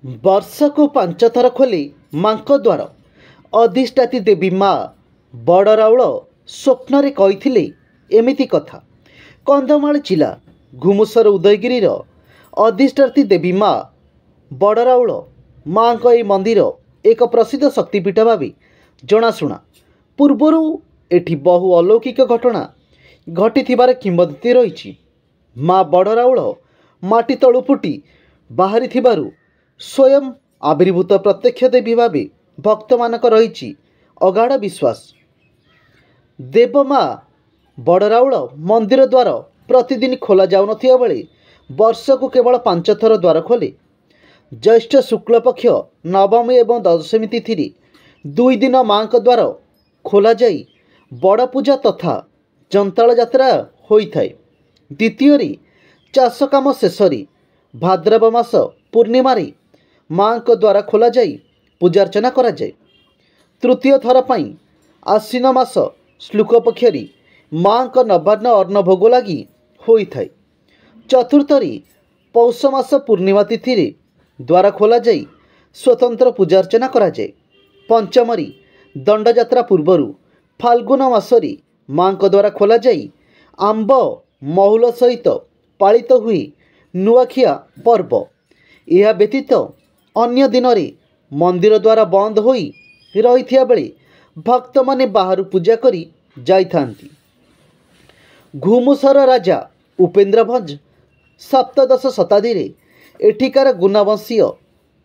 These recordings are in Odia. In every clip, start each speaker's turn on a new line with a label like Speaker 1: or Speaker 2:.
Speaker 1: ବର୍ଷକୁ 5 ଥର ଖୋଲି ମାଙ୍କ ଦ୍ୱାର। ଅଧିଷ୍ଠାତି ଦେବୀ ମା ବଡ଼ ରାଉଳ ସ୍ୱପ୍ନରେ କହିଥିଲେ ଏମିତି କଥା। କନ୍ଧମାଳ ଜିଲ୍ଲା ଘୁମୁସର ଉଦୟଗିରିର ଅଧିଷ୍ଠାତ୍ରୀ ଦେବୀ ମା ବଡ଼ ରାଉଳ ମାଙ୍କ ଏହି ମନ୍ଦିର ଏକ ପ୍ରସିଦ୍ଧ ଶକ୍ତିପୀଠ ଭାବେ ଜଣାଶୁଣା। ପୂର୍ବରୁ ଏଠି ବହୁ ଅଲୌକିକ ଘଟଣା ଘଟିଥିବାର କିମ୍ବଦନ୍ତୀ ରହିଛି। ମା ବଡ଼ ରାଉଳ ମାଟି ତଳୁ ଫୁଟି ବାହାରିଥିବାରୁ ସ୍ୱୟଂ ଆବିର୍ଭୂତ ପ୍ରତ୍ୟକ୍ଷ ଦେବୀ ଭାବେ ଭକ୍ତମାନଙ୍କ ରହିଛି ଅଗାଢ଼ ବିଶ୍ୱାସ। ଦେବମା ବଡ଼ ରାଉଳ ମନ୍ଦିର ଦ୍ୱାର ପ୍ରତିଦିନ ଖୋଲା ଯାଉନଥିବା ବେଳେ ବର୍ଷକୁ କେବଳ 5 ଥର ଦ୍ୱାର ଖୋଲେ। ଜ୍ୟେଷ୍ଠ ଶୁକ୍ଳପକ୍ଷ ନବମୀ ଏବଂ ଦଶମୀ ତିଥିରେ 2 ଦିନ ମାଙ୍କ ଦ୍ୱାର ଖୋଲାଯାଇ ବଡ଼ ପୂଜା ତଥା ଯନ୍ତାଳ ଯାତ୍ରା ହୋଇଥାଏ। ଦ୍ୱିତୀୟରେ ଚାଷ କାମ ଶେଷରେ ଭାଦ୍ରବ ମାସ ପୂର୍ଣ୍ଣିମାରେ ମାଙ୍କ ଦ୍ୱାର ଖୋଲାଯାଇ ପୂଜାର୍ଚ୍ଚନା କରାଯାଏ। ତୃତୀୟ ଥର ପାଇଁ ଆଶ୍ୱିନ ମାସ ଶୁକ୍ଳପକ୍ଷରେ ମାଙ୍କ ନବାନ୍ନ ଅନ୍ନ ଭୋଗ ଲାଗି ହୋଇଥାଏ। ଚତୁର୍ଥରେ ପୌଷ ମାସ ପୂର୍ଣ୍ଣିମା ତିଥିରେ ଦ୍ୱାର ଖୋଲାଯାଇ ସ୍ୱତନ୍ତ୍ର ପୂଜାର୍ଚ୍ଚନା କରାଯାଏ। ପଞ୍ଚମରେ ଦଣ୍ଡଯାତ୍ରା ପୂର୍ବରୁ ଫାଲ୍ଗୁନ ମାସରେ ମାଙ୍କ ଦ୍ୱାର ଖୋଲାଯାଇ ଆମ୍ବ ମହୁଲ ସହିତ ପାଳିତ ହୁଏ ନୂଆଖିଆ ପର୍ବ। ଏହା ବ୍ୟତୀତ ଅନ୍ୟ ଦିନରେ ମନ୍ଦିର ଦ୍ୱାର ବନ୍ଦ ହୋଇ ରହିଥିବା ବେଳେ ଭକ୍ତମାନେ ବାହାରୁ ପୂଜା କରି ଯାଇଥାନ୍ତି। ଘୁମୁସର ରାଜା ଉପେନ୍ଦ୍ର ଭଞ୍ଜ ସପ୍ତଦଶ ଶତାବ୍ଦୀରେ ଏଠିକାର ଗୁଣବଂଶୀୟ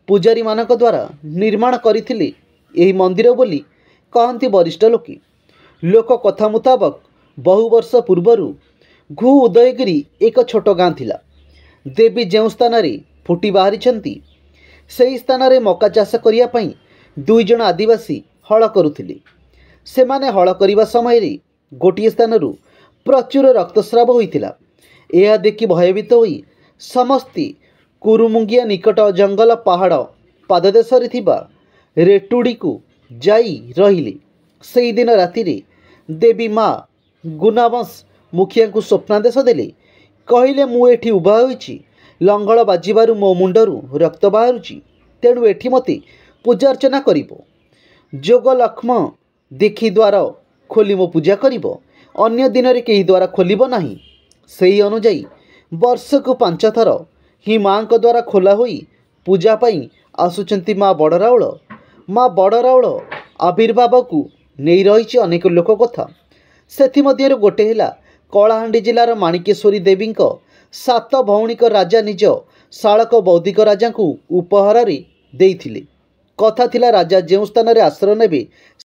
Speaker 1: ପୂଜାରୀମାନଙ୍କ ଦ୍ୱାରା ନିର୍ମାଣ କରିଥିଲେ ଏହି ମନ୍ଦିର ବୋଲି କହନ୍ତି ବରିଷ୍ଠ ଲୋକେ। ଲୋକ କଥା ମୁତାବକ ବହୁ ବର୍ଷ ପୂର୍ବରୁ ଘୁ ଉଦୟଗିରି ଏକ ଛୋଟ ଗାଁ ଥିଲା। ଦେବୀ ଯେଉଁ ସ୍ଥାନରେ ଫୁଟି ବାହାରିଛନ୍ତି ସେହି ସ୍ଥାନରେ ମକା ଚାଷ କରିବା ପାଇଁ 2 ଜଣ ଆଦିବାସୀ ହଳ କରୁଥିଲେ। ସେମାନେ ହଳ କରିବା ସମୟରେ ଗୋଟିଏ ସ୍ଥାନରୁ ପ୍ରଚୁର ରକ୍ତସ୍ରାବ ହୋଇଥିଲା। ଏହା ଦେଖି ଭୟଭୀତ ହୋଇ ସମସ୍ତେ କୁରୁମୁଙ୍ଗିଆ ନିକଟ ଜଙ୍ଗଲ ପାହାଡ଼ ପାଦଦେଶରେ ଥିବା ରେଟୁଡ଼ିକୁ ଯାଇ ରହିଲେ। ସେହିଦିନ ରାତିରେ ଦେବୀ ମା ଗୁଣବଂଶ ମୁଖିଆଙ୍କୁ ସ୍ୱପ୍ନାଦେଶ ଦେଲେ। କହିଲେ, ମୁଁ ଏଠି ଉଭା ହୋଇଛି। ଲଙ୍ଗଳ ବାଜିବାରୁ ମୋ ମୁଣ୍ଡରୁ ରକ୍ତ ବାହାରୁଛି। ତେଣୁ ଏଠି ମୋତେ ପୂଜାର୍ଚ୍ଚନା କରିବ। ଯୋଗ ଲକ୍ଷ୍ମ ଦେଖି ଦ୍ୱାର ଖୋଲି ମୋ ପୂଜା କରିବ। ଅନ୍ୟ ଦିନରେ କେହି ଦ୍ୱାର ଖୋଲିବ ନାହିଁ। ସେହି ଅନୁଯାୟୀ ବର୍ଷକୁ 5 ଥର ହିଁ ମାଙ୍କ ଦ୍ୱାର ଖୋଲା ହୋଇ ପୂଜା ପାଇଁ ଆସୁଛନ୍ତି ମା ବଡ଼ ରାଉଳ। ମା ବଡ଼ ରାଉଳ ଆବିର୍ଭାବକୁ ନେଇ ରହିଛି ଅନେକ ଲୋକକଥା। ସେଥିମଧ୍ୟରୁ ଗୋଟେ ହେଲା କଳାହାଣ୍ଡି ଜିଲ୍ଲାର ମାଣିକେଶ୍ୱରୀ ଦେବୀଙ୍କ 7 ଭଉଣୀଙ୍କ ରାଜା ନିଜ ଶାଳକ ବୌଦ୍ଧିକ ରାଜାଙ୍କୁ ଉପହାରରେ ଦେଇଥିଲେ। କଥା ଥିଲା ରାଜା ଯେଉଁ ସ୍ଥାନରେ ଆଶ୍ରୟ ନେବେ